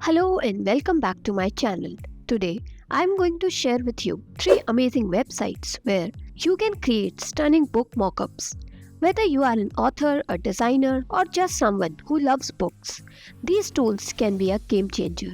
Hello and welcome back to my channel. Today, I'm going to share with you 3 amazing websites where you can create stunning book mockups. Whether you are an author, a designer, or just someone who loves books, these tools can be a game changer.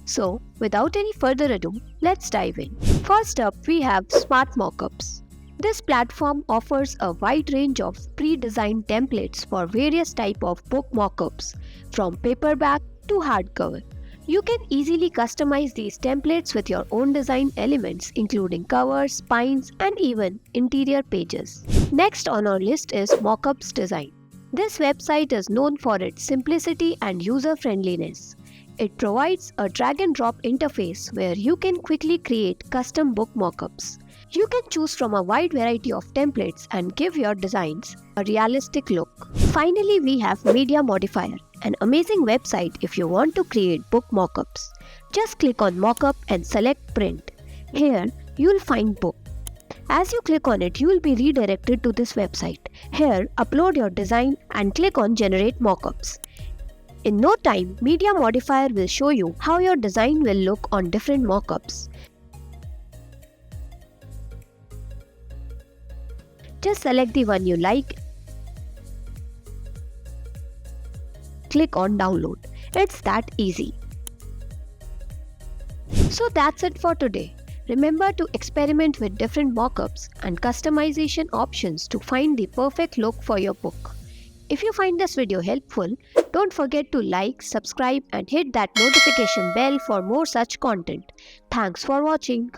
So, without any further ado, let's dive in. First up, we have Smart Mockups. This platform offers a wide range of pre-designed templates for various types of book mockups, from paperback to hardcover. You can easily customize these templates with your own design elements, including covers, spines, and even interior pages. Next on our list is Mockups Design. This website is known for its simplicity and user-friendliness. It provides a drag-and-drop interface where you can quickly create custom book mockups. You can choose from a wide variety of templates and give your designs a realistic look. Finally, we have Media Modifier, an amazing website if you want to create book mockups. Just click on Mockup and select Print. Here, you'll find book. As you click on it, you will be redirected to this website. Here, upload your design and click on Generate Mockups. In no time, Media Modifier will show you how your design will look on different mockups. Just select the one you like. Click on download. It's that easy. So that's it for today. Remember to experiment with different mockups and customization options to find the perfect look for your book. If you find this video helpful, don't forget to like, subscribe and hit that notification bell for more such content. Thanks for watching.